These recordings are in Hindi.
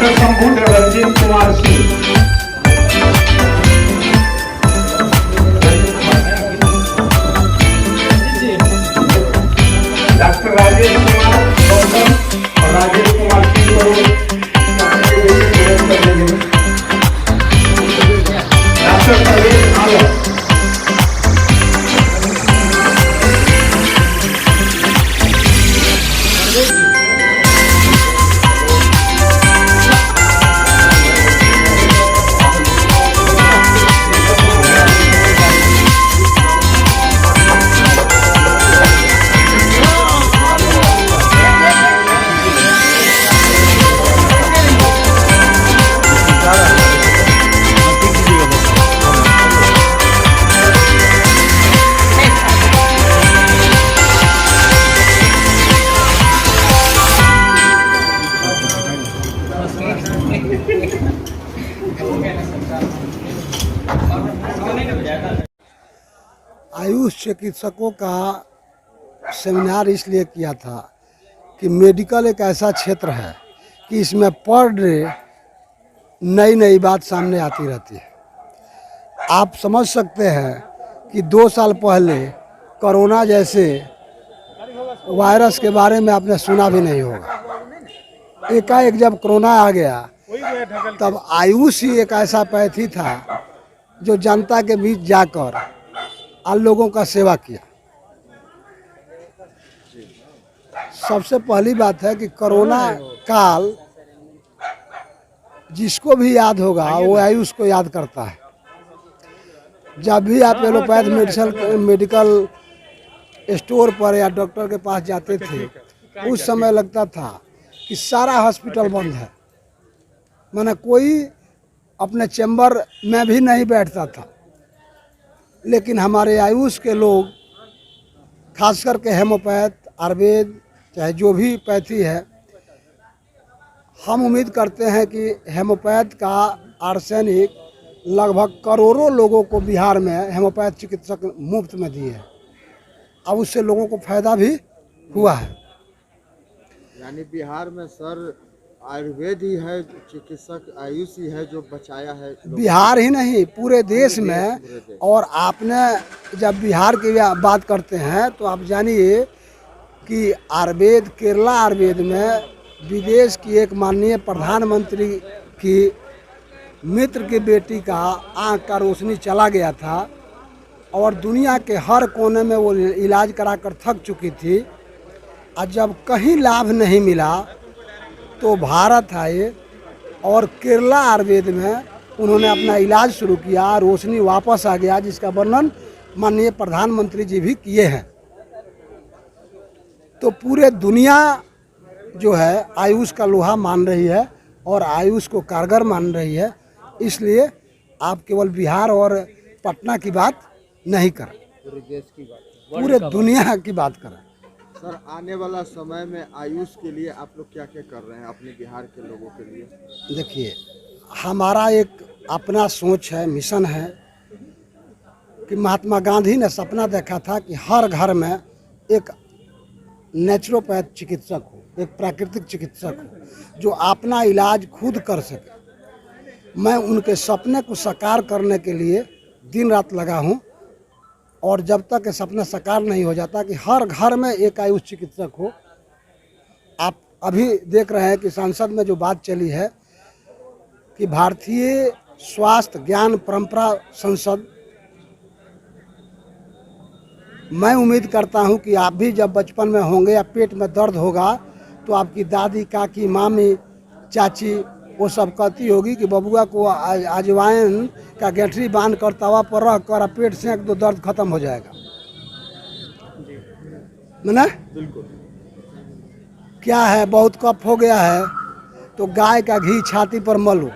डॉक्टर संपूर्ण रंजीत कुमार सिंह, डॉक्टर राजेश कुमार गौतम और राजेश कुमार सिंह को डॉक्टर प्रवीण आलम, आयुष चिकित्सकों का सेमिनार इसलिए किया था कि मेडिकल एक ऐसा क्षेत्र है कि इसमें पर डे नई नई बात सामने आती रहती है। आप समझ सकते हैं कि 2 साल पहले कोरोना जैसे वायरस के बारे में आपने सुना भी नहीं होगा। एकाएक जब कोरोना आ गया तब आयुष ही एक ऐसा पैथी था जो जनता के बीच जाकर और लोगों का सेवा किया। सबसे पहली बात है कि कोरोना काल जिसको भी याद होगा वो आयुष को याद करता है। जब भी आप एलोपैथ मेडिकल स्टोर पर या डॉक्टर के पास जाते थे उस समय लगता था कि सारा हॉस्पिटल बंद है, माने कोई अपने चैम्बर में भी नहीं बैठता था। लेकिन हमारे आयुष के लोग, खास करके हेमोपैथ, आयुर्वेद, चाहे जो भी पैथी है, हम उम्मीद करते हैं कि हेमोपैथ का आर्सेनिक लगभग करोड़ों लोगों को बिहार में हेमोपैथ चिकित्सक मुफ्त में दिए हैं। अब उससे लोगों को फायदा भी हुआ है। यानी बिहार में सर आयुर्वेद ही है, चिकित्सक आयुष ही है जो बचाया है। बिहार ही नहीं पूरे देश में। और आपने जब बिहार की बात करते हैं तो आप जानिए कि आयुर्वेद, केरला आयुर्वेद में विदेश की एक माननीय प्रधानमंत्री की मित्र की बेटी का आँख का रोशनी चला गया था और दुनिया के हर कोने में वो इलाज कराकर थक चुकी थी। और जब कहीं लाभ नहीं मिला तो भारत आए और केरला आयुर्वेद में उन्होंने अपना इलाज शुरू किया, रोशनी वापस आ गया, जिसका वर्णन माननीय प्रधानमंत्री जी भी किए हैं। तो पूरे दुनिया जो है आयुष का लोहा मान रही है और आयुष को कारगर मान रही है। इसलिए आप केवल बिहार और पटना की बात नहीं करें, पूरे देश की बात, पूरे दुनिया की बात करें। सर आने वाला समय में आयुष के लिए आप लोग क्या क्या कर रहे हैं अपने बिहार के लोगों के लिए? देखिए, हमारा एक अपना सोच है, मिशन है कि महात्मा गांधी ने सपना देखा था कि हर घर में एक नेचुरोपैथ चिकित्सक हो, एक प्राकृतिक चिकित्सक हो जो अपना इलाज खुद कर सके। मैं उनके सपने को साकार करने के लिए दिन रात लगा हूँ और जब तक ये सपना साकार नहीं हो जाता कि हर घर में एक आयुष चिकित्सक हो। आप अभी देख रहे हैं कि संसद में जो बात चली है कि भारतीय स्वास्थ्य ज्ञान परंपरा संसद, मैं उम्मीद करता हूं कि आप भी जब बचपन में होंगे या पेट में दर्द होगा तो आपकी दादी, काकी, मामी, चाची वो सब कहती होगी कि बबुआ को अजवाइन का गठरी बांध कर तवा पर रख कर पेट सेंक दो, दर्द खत्म हो जाएगा। ना बिल्कुल। क्या है, बहुत कफ हो गया है तो गाय का घी छाती पर मलो,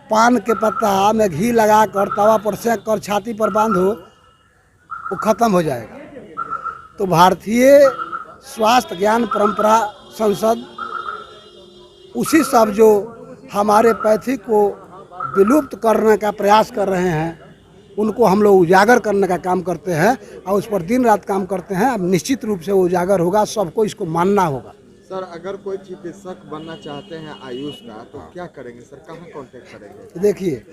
पान के पत्ता में घी लगा कर तवा पर सेंक कर छाती पर बांधो, वो खत्म हो जाएगा। तो भारतीय स्वास्थ्य ज्ञान परंपरा संसद उसी सब जो हमारे पैथी को विलुप्त करने का प्रयास कर रहे हैं उनको हम लोग उजागर करने का काम करते हैं और उस पर दिन रात काम करते हैं। अब निश्चित रूप से वो उजागर होगा, सबको इसको मानना होगा। सर अगर कोई चिकित्सक बनना चाहते हैं आयुष का तो क्या करेंगे सर, कहाँ कांटेक्ट करेंगे? देखिए,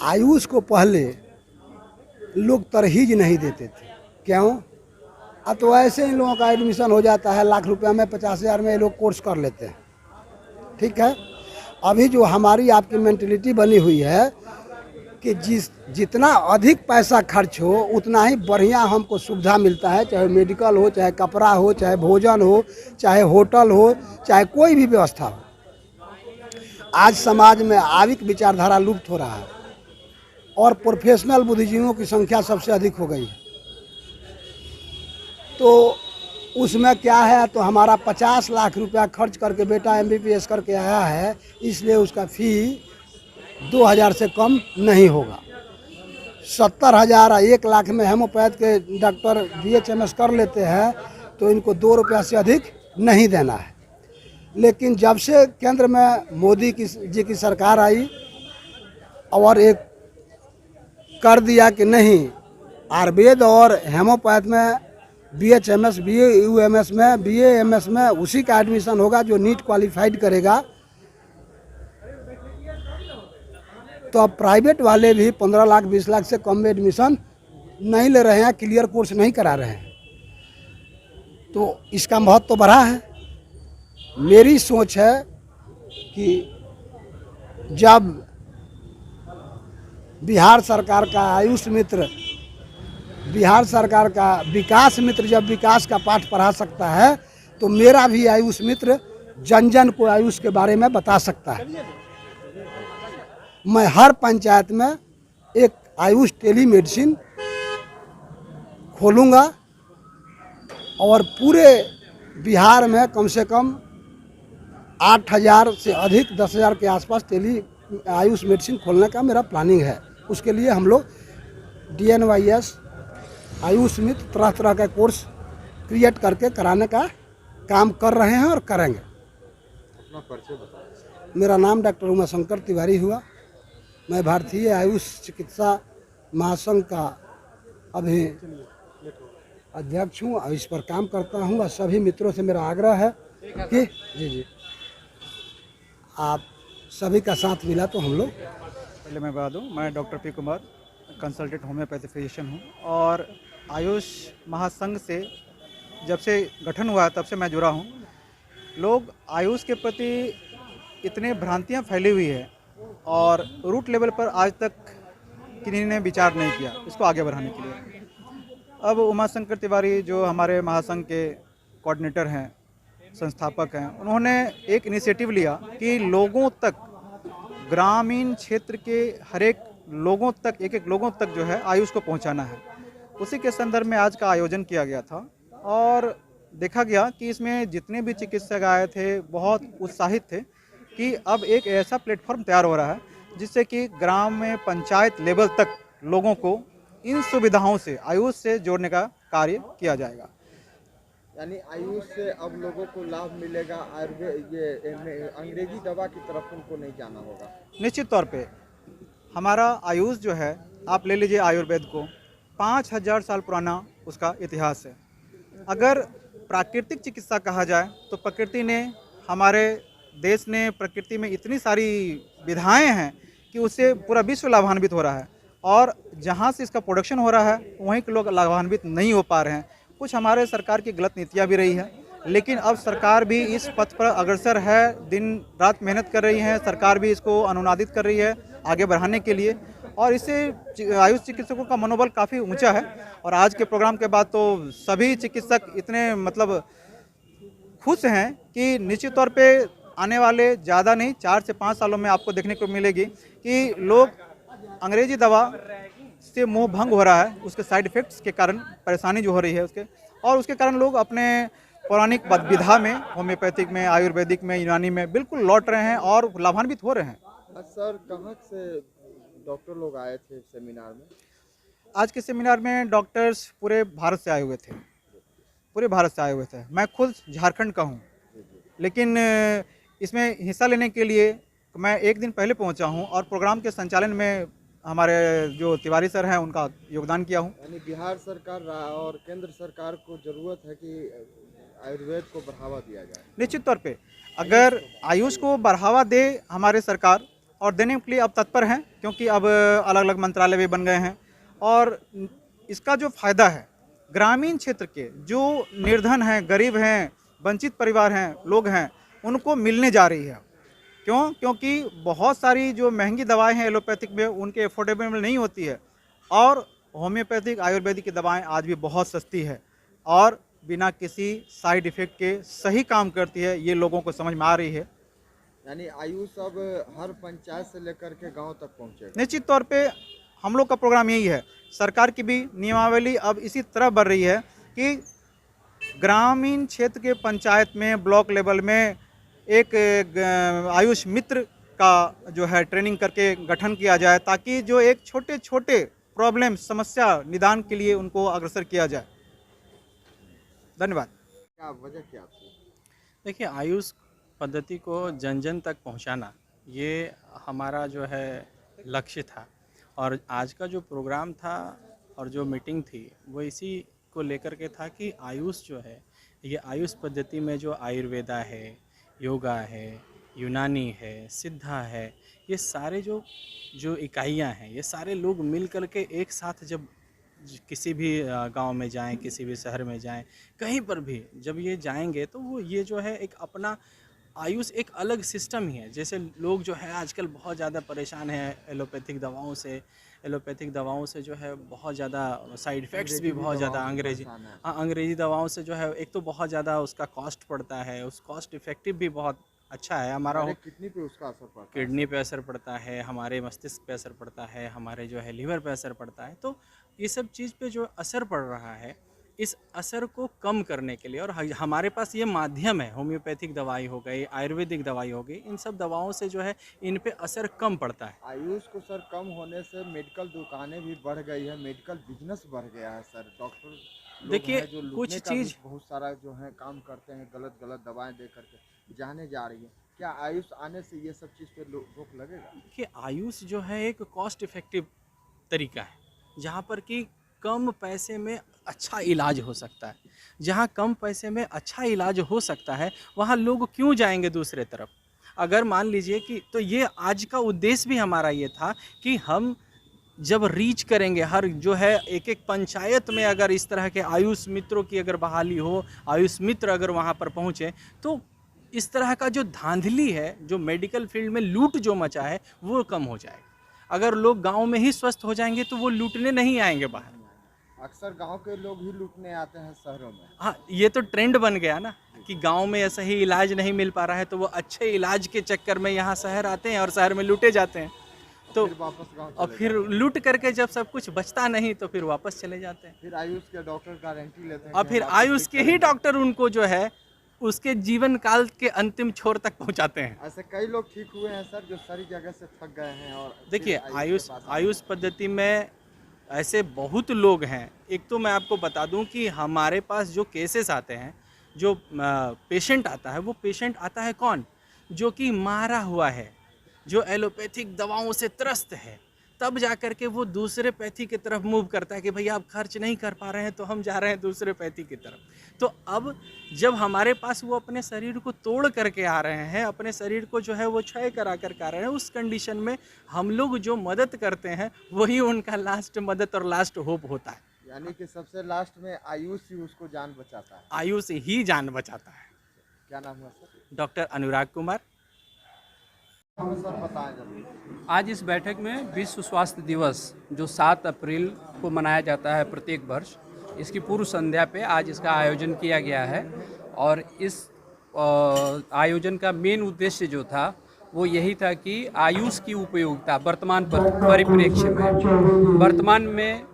आयुष को पहले लोग तरहीज नहीं देते थे। क्यों? अब तो ऐसे इन लोगों का एडमिशन हो जाता है, लाख रुपया में 50,000 में ये लोग कोर्स कर लेते हैं। ठीक है, अभी जो हमारी आपकी मेंटलिटी बनी हुई है कि जितना अधिक पैसा खर्च हो उतना ही बढ़िया हमको सुविधा मिलता है, चाहे मेडिकल हो, चाहे कपड़ा हो, चाहे भोजन हो, चाहे होटल हो, चाहे कोई भी व्यवस्था हो। आज समाज में आविक विचारधारा लुप्त हो रहा है और प्रोफेशनल बुद्धिजीवियों की संख्या सबसे अधिक हो गई है। तो उसमें क्या है, तो हमारा 50 लाख रुपया खर्च करके बेटा MBBS करके आया है, इसलिए उसका फ़ी 2,000 से कम नहीं होगा। 70,000 1 लाख में हेमोपैथ के डॉक्टर BHMS कर लेते हैं, तो इनको 2 रुपया से अधिक नहीं देना है। लेकिन जब से केंद्र में मोदी जी की सरकार आई और एक कर दिया कि नहीं, आयुर्वेद और हेमोपैथ में BHMS, BUMS में, BAMS में उसी का एडमिशन होगा जो नीट क्वालिफाइड करेगा, तो अब प्राइवेट वाले भी 15 लाख 20 लाख से कम में एडमिशन नहीं ले रहे हैं, क्लियर कोर्स नहीं करा रहे हैं। तो इसका महत्व तो बढ़ा है। मेरी सोच है कि जब बिहार सरकार का आयुष मित्र, बिहार सरकार का विकास मित्र जब विकास का पाठ पढ़ा सकता है, तो मेरा भी आयुष मित्र जन जन को आयुष के बारे में बता सकता है। मैं हर पंचायत में एक आयुष टेलीमेडिसिन खोलूँगा और पूरे बिहार में कम से कम 8,000 से अधिक 10,000 के आसपास आयुष मेडिसिन खोलने का मेरा प्लानिंग है। उसके लिए हम लोग DNYS आयुष मित्र तरह तरह का कोर्स क्रिएट करके कराने का काम कर रहे हैं और करेंगे। अपना परिचय बताइए। मेरा नाम डॉक्टर उमाशंकर तिवारी हुआ। मैं भारतीय आयुष चिकित्सा महासंघ का अभी अध्यक्ष हूँ और इस पर काम करता हूँ। और सभी मित्रों से मेरा आग्रह है कि जी आप सभी का साथ मिला तो हम लोग। पहले मैं बता दूं, मैं doctor P Kumar consultant homeopathy physician हूं और आयुष महासंघ से जब से गठन हुआ तब से मैं जुड़ा हूं। लोग आयुष के प्रति इतने भ्रांतियां फैली हुई है और रूट लेवल पर आज तक किसी ने विचार नहीं किया इसको आगे बढ़ाने के लिए। अब उमाशंकर तिवारी जो हमारे महासंघ के कोऑर्डिनेटर हैं, संस्थापक हैं, उन्होंने एक इनिशिएटिव लिया कि लोगों तक, ग्रामीण क्षेत्र के हर एक लोगों तक, एक लोगों तक जो है आयुष को पहुंचाना है। उसी के संदर्भ में आज का आयोजन किया गया था और देखा गया कि इसमें जितने भी चिकित्सक आए थे बहुत उत्साहित थे कि अब एक ऐसा प्लेटफॉर्म तैयार हो रहा है जिससे कि ग्राम में पंचायत लेवल तक लोगों को इन सुविधाओं से, आयुष से जोड़ने का कार्य किया जाएगा। यानी आयुष से अब लोगों को लाभ मिलेगा, आयुर्वेद ये अंग्रेजी दवा की तरफ उनको नहीं जाना होगा। निश्चित तौर पे हमारा आयुष जो है, आप ले लीजिए आयुर्वेद को, 5,000 साल पुराना उसका इतिहास है। अगर प्राकृतिक चिकित्सा कहा जाए तो प्रकृति ने, हमारे देश ने प्रकृति में इतनी सारी विधाएं हैं कि उससे पूरा विश्व लाभान्वित हो रहा है और जहां से इसका प्रोडक्शन हो रहा है वहीं के लोग लाभान्वित नहीं हो पा रहे हैं। कुछ हमारे सरकार की गलत नीतियां भी रही है, लेकिन अब सरकार भी इस पथ पर अग्रसर है, दिन रात मेहनत कर रही है। सरकार भी इसको अनुनादित कर रही है आगे बढ़ाने के लिए और इससे आयुष चिकित्सकों का मनोबल काफ़ी ऊंचा है। और आज के प्रोग्राम के बाद तो सभी चिकित्सक इतने खुश हैं कि निश्चित तौर पे आने वाले ज़्यादा नहीं 4 से 5 सालों में आपको देखने को मिलेगी कि लोग अंग्रेजी दवा से मोह भंग हो रहा है, उसके साइड इफ़ेक्ट्स के कारण परेशानी जो हो रही है उसके, और उसके कारण लोग अपने पौराणिक विधा में, होम्योपैथिक में, आयुर्वेदिक में, यूनानी में बिल्कुल लौट रहे हैं और लाभान्वित हो रहे हैं। सर कहाँ से डॉक्टर लोग आए थे सेमिनार में? आज के सेमिनार में डॉक्टर्स पूरे भारत से आए हुए थे, पूरे भारत से आए हुए थे। मैं खुद झारखंड का हूँ, लेकिन इसमें हिस्सा लेने के लिए मैं एक दिन पहले पहुँचा हूँ और प्रोग्राम के संचालन में हमारे जो तिवारी सर हैं उनका योगदान किया हूँ। यानी बिहार सरकार और केंद्र सरकार को ज़रूरत है कि आयुर्वेद को बढ़ावा दिया जाए? निश्चित तौर पे अगर आयुष को बढ़ावा दे हमारे सरकार, और देने के लिए अब तत्पर हैं, क्योंकि अब अलग अलग मंत्रालय भी बन गए हैं, और इसका जो फ़ायदा है ग्रामीण क्षेत्र के जो निर्धन हैं, गरीब हैं, वंचित परिवार हैं, लोग हैं, उनको मिलने जा रही है। क्यों? क्योंकि बहुत सारी जो महंगी दवाएं हैं एलोपैथिक में उनके अफोर्डेबल नहीं होती है, और होम्योपैथिक आयुर्वेदिक की दवाएं आज भी बहुत सस्ती है और बिना किसी साइड इफ़ेक्ट के सही काम करती है, ये लोगों को समझ में आ रही है। यानी आयुष अब हर पंचायत से लेकर के गांव तक पहुंचेगा? निश्चित तौर पे हम लोग का प्रोग्राम यही है। सरकार की भी नियमावली अब इसी तरह बढ़ रही है कि ग्रामीण क्षेत्र के पंचायत में, ब्लॉक लेवल में एक आयुष मित्र का जो है ट्रेनिंग करके गठन किया जाए, ताकि जो एक छोटे छोटे प्रॉब्लम, समस्या निदान के लिए उनको अग्रसर किया जाए। धन्यवाद। क्या वजह क्या थी? देखिए, आयुष पद्धति को जन जन तक पहुंचाना ये हमारा जो है लक्ष्य था, और आज का जो प्रोग्राम था और जो मीटिंग थी वो इसी को लेकर के था कि आयुष जो है, ये आयुष पद्धति में जो आयुर्वेदा है, योगा है, यूनानी है, सिद्धा है, ये सारे जो इकाइयाँ हैं, ये सारे लोग मिल कर के एक साथ जब किसी भी गांव में जाएं, किसी भी शहर में जाएं, कहीं पर भी जब ये जाएंगे तो वो ये जो है एक अपना आयुष एक अलग सिस्टम ही है। जैसे लोग जो है आजकल बहुत ज़्यादा परेशान हैं एलोपैथिक दवाओं से। एलोपैथिक दवाओं से जो है बहुत ज़्यादा साइड इफ़ेक्ट्स भी बहुत ज़्यादा, अंग्रेज़ी दवाओं से जो है एक तो बहुत ज़्यादा उसका कॉस्ट पड़ता है, उस कॉस्ट इफ़ेक्टिव भी बहुत अच्छा है। हमारा किडनी पे उसका असर पड़ता है, किडनी पे असर पड़ता है, हमारे मस्तिष्क पे असर पड़ता है, हमारे जो है लीवर पे असर पड़ता है। तो ये सब चीज़ पे जो असर पड़ रहा है, इस असर को कम करने के लिए, और हमारे पास ये माध्यम है, होम्योपैथिक दवाई हो गई, आयुर्वेदिक दवाई हो गई, इन सब दवाओं से जो है इन पे असर कम पड़ता है। आयुष को सर कम होने से मेडिकल दुकानें भी बढ़ गई है, मेडिकल बिजनेस बढ़ गया है सर। डॉक्टर देखिए, जो कुछ लूटने का चीज़ भी बहुत सारा जो है काम करते हैं, गलत गलत दवाएं दे करके जाने जा रही है। क्या आयुष आने से ये सब चीज़ पे रोक लगेगा? कि आयुष जो है एक कॉस्ट इफ़ेक्टिव तरीका है, जहाँ पर कि कम पैसे में अच्छा इलाज हो सकता है। जहाँ कम पैसे में अच्छा इलाज हो सकता है, वहाँ लोग क्यों जाएंगे दूसरे तरफ? अगर मान लीजिए कि, तो ये आज का उद्देश्य भी हमारा ये था कि हम जब रीच करेंगे हर जो है एक एक पंचायत में, अगर इस तरह के आयुष मित्रों की अगर बहाली हो, आयुष मित्र अगर वहाँ पर पहुँचे, तो इस तरह का जो धांधली है, जो मेडिकल फील्ड में लूट जो मचा है, वो कम हो जाएगा। अगर लोग गांव में ही स्वस्थ हो जाएंगे तो वो लूटने नहीं आएंगे बाहर। अक्सर गांव के लोग ही लूटने आते हैं शहरों में। हाँ, ये तो ट्रेंड बन गया ना कि गांव में ऐसा ही इलाज नहीं मिल पा रहा है, तो वो अच्छे इलाज के चक्कर में यहाँ शहर आते हैं और शहर में लूटे जाते हैं। तो फिर वापस गाँव और फिर लूट करके जब सब कुछ बचता नहीं तो फिर वापस चले जाते हैं। फिर आयुष के डॉक्टर गारंटी लेते हैं और फिर आयुष के ही डॉक्टर उनको जो है उसके जीवन काल के अंतिम छोर तक पहुंचाते हैं। ऐसे कई लोग ठीक हुए हैं सर, जो सारी जगह से थक गए हैं। और देखिए, आयुष पद्धति में ऐसे बहुत लोग हैं। एक तो मैं आपको बता दूं कि हमारे पास जो केसेस आते हैं, जो पेशेंट आता है, वो पेशेंट आता है कौन? जो कि मारा हुआ है, जो एलोपैथिक दवाओं से त्रस्त है, तब जा कर के वो दूसरे पैथी की तरफ मूव करता है कि भैया आप खर्च नहीं कर पा रहे हैं तो हम जा रहे हैं दूसरे पैथी की तरफ। तो अब जब हमारे पास वो अपने शरीर को तोड़ करके आ रहे हैं, अपने शरीर को जो है वो क्षय करा करके आ रहे हैं, उस कंडीशन में हम लोग जो मदद करते हैं वही उनका लास्ट मदद और लास्ट होप होता है। यानी कि सबसे लास्ट में आयुष ही उसको जान बचाता है। आयुष ही जान बचाता है। क्या नाम है सर? डॉक्टर अनुराग कुमार। हमें सर बताएं जल्दी। आज इस बैठक में विश्व स्वास्थ्य दिवस जो 7 अप्रैल को मनाया जाता है प्रत्येक वर्ष, इसकी पूर्व संध्या पे आज इसका आयोजन किया गया है। और इस आयोजन का मेन उद्देश्य जो था वो यही था कि आयुष की उपयोगिता वर्तमान परिप्रेक्ष्य में, वर्तमान में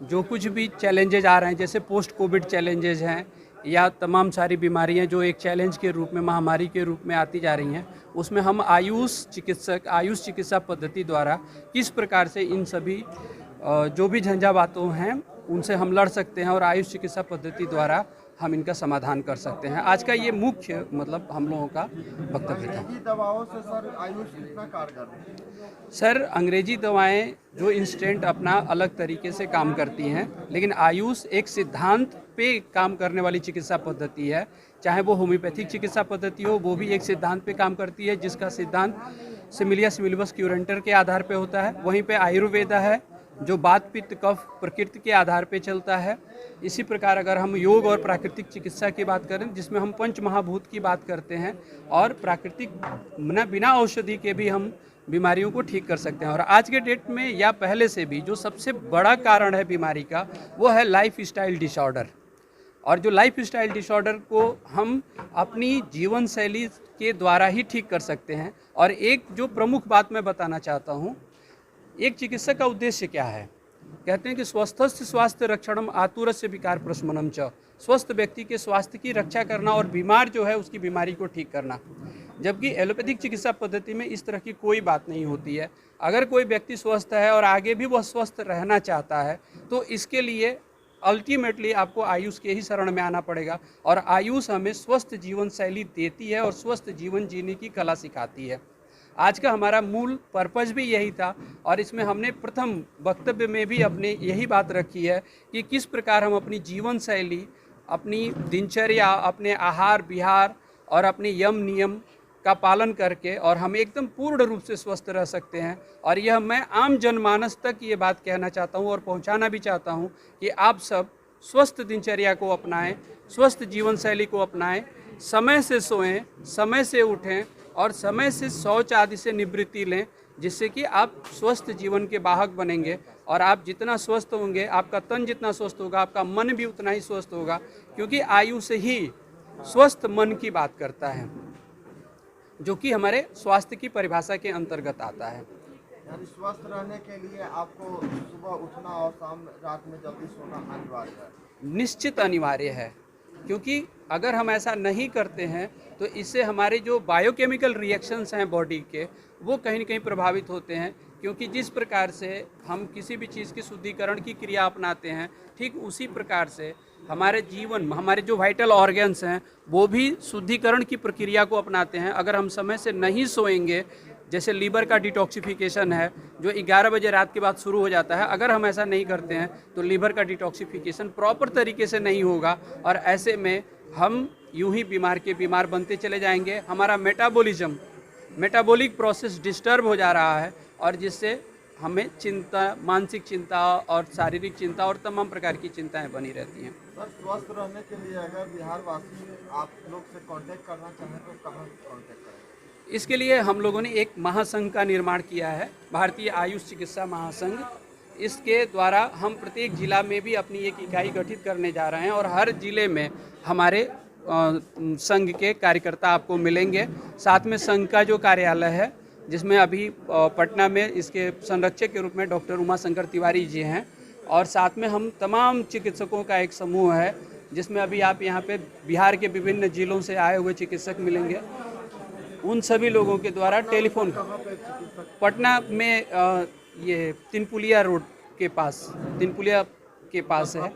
जो कुछ भी चैलेंजेज आ रहे हैं, जैसे पोस्ट कोविड चैलेंजेज हैं या तमाम सारी बीमारियां जो एक चैलेंज के रूप में, महामारी के रूप में आती जा रही हैं, उसमें हम आयुष चिकित्सा पद्धति द्वारा किस प्रकार से इन सभी जो भी झंझावातों हैं उनसे हम लड़ सकते हैं और आयुष चिकित्सा पद्धति द्वारा हम इनका समाधान कर सकते हैं। आज का ये मुख्य मतलब हम लोगों का वक्तव्य था। अंग्रेजी दवाओं से सर आयुष कितना कारगर है? सर, अंग्रेजी दवाएं जो इंस्टेंट अपना अलग तरीके से काम करती हैं, लेकिन आयुष एक सिद्धांत पे काम करने वाली चिकित्सा पद्धति है चाहे वो होम्योपैथिक चिकित्सा पद्धति हो, वो भी एक सिद्धांत पे काम करती है जिसका सिद्धांत सिमिलिया सिमिलिबस क्यूरेंटर के आधार पे होता है। वहीं पे आयुर्वेदा है जो वात पित्त कफ प्रकृति के आधार पे चलता है। इसी प्रकार अगर हम योग और प्राकृतिक चिकित्सा की बात करें जिसमें हम पंच महाभूत की बात करते हैं और प्राकृतिक बिना औषधि के भी हम बीमारियों को ठीक कर सकते हैं। और आज के डेट में या पहले से भी जो सबसे बड़ा कारण है बीमारी का वो है लाइफ स्टाइल डिसऑर्डर। और जो लाइफ स्टाइल डिसऑर्डर को हम अपनी जीवन शैली के द्वारा ही ठीक कर सकते हैं। और एक जो प्रमुख बात मैं बताना चाहता हूँ, एक चिकित्सक का उद्देश्य क्या है? कहते हैं कि स्वस्थस्य स्वास्थ्य रक्षणम आतुरस्य विकार प्रशमनम च, स्वस्थ व्यक्ति के स्वास्थ्य की रक्षा करना और बीमार जो है उसकी बीमारी को ठीक करना। जबकि एलोपैथिक चिकित्सा पद्धति में इस तरह की कोई बात नहीं होती है। अगर कोई व्यक्ति स्वस्थ है और आगे भी वह स्वस्थ रहना चाहता है तो इसके लिए अल्टीमेटली आपको आयुष के ही शरण में आना पड़ेगा। और आयुष हमें स्वस्थ जीवन शैली देती है और स्वस्थ जीवन जीने की कला सिखाती है। आज का हमारा मूल पर्पस भी यही था और इसमें हमने प्रथम वक्तव्य में भी अपने यही बात रखी है कि किस प्रकार हम अपनी जीवन शैली, अपनी दिनचर्या, अपने आहार विहार और अपने यम नियम का पालन करके और हम एकदम पूर्ण रूप से स्वस्थ रह सकते हैं। और यह मैं आम जनमानस तक ये बात कहना चाहता हूँ और पहुँचाना भी चाहता हूँ कि आप सब स्वस्थ दिनचर्या को अपनाएं, स्वस्थ जीवन शैली को अपनाएं, समय से सोएं, समय से उठें और समय से शौच आदि से निवृत्ति लें, जिससे कि आप स्वस्थ जीवन के वाहक बनेंगे। और आप जितना स्वस्थ होंगे, आपका तन जितना स्वस्थ होगा, आपका मन भी उतना ही स्वस्थ होगा, क्योंकि आयुष ही स्वस्थ मन की बात करता है, जो कि हमारे स्वास्थ्य की परिभाषा के अंतर्गत आता है। यानी स्वस्थ रहने के लिए आपको सुबह उठना और शाम रात में जल्दी सोना अनिवार्य है। निश्चित अनिवार्य है, क्योंकि अगर हम ऐसा नहीं करते हैं तो इससे हमारे जो बायोकेमिकल रिएक्शंस हैं बॉडी के, वो कहीं न कहीं प्रभावित होते हैं। क्योंकि जिस प्रकार से हम किसी भी चीज़ की शुद्धिकरण की क्रिया अपनाते हैं, ठीक उसी प्रकार से हमारे जीवन, हमारे जो वाइटल ऑर्गन्स हैं वो भी शुद्धिकरण की प्रक्रिया को अपनाते हैं। अगर हम समय से नहीं सोएंगे, जैसे लीवर का डिटॉक्सिफिकेशन है जो 11 बजे रात के बाद शुरू हो जाता है, अगर हम ऐसा नहीं करते हैं तो लीवर का डिटॉक्सिफिकेशन प्रॉपर तरीके से नहीं होगा और ऐसे में हम यूं ही बीमार के बीमार बनते चले जाएंगे। हमारा मेटाबॉलिक प्रोसेस डिस्टर्ब हो जा रहा है और जिससे हमें चिंता, मानसिक चिंता और शारीरिक चिंता और तमाम प्रकार की चिंताएं बनी रहती हैं। सर, स्वस्थ रहने के लिए अगर बिहारवासी आप लोग से कांटेक्ट करना चाहें तो कहाँ कांटेक्ट करें? इसके लिए हम लोगों ने एक महासंघ का निर्माण किया है, भारतीय आयुष चिकित्सा महासंघ। इसके द्वारा हम प्रत्येक जिला में भी अपनी एक इकाई गठित करने जा रहे हैं और हर जिले में हमारे संघ के कार्यकर्ता आपको मिलेंगे। साथ में संघ का जो कार्यालय है, जिसमें अभी पटना में इसके संरक्षक के रूप में डॉक्टर उमाशंकर तिवारी जी हैं, और साथ में हम तमाम चिकित्सकों का एक समूह है जिसमें अभी आप यहाँ पे बिहार के विभिन्न जिलों से आए हुए चिकित्सक मिलेंगे। उन सभी लोगों के द्वारा टेलीफोन, पटना में ये तिनपुलिया रोड के पास, तिनपुलिया के पास है।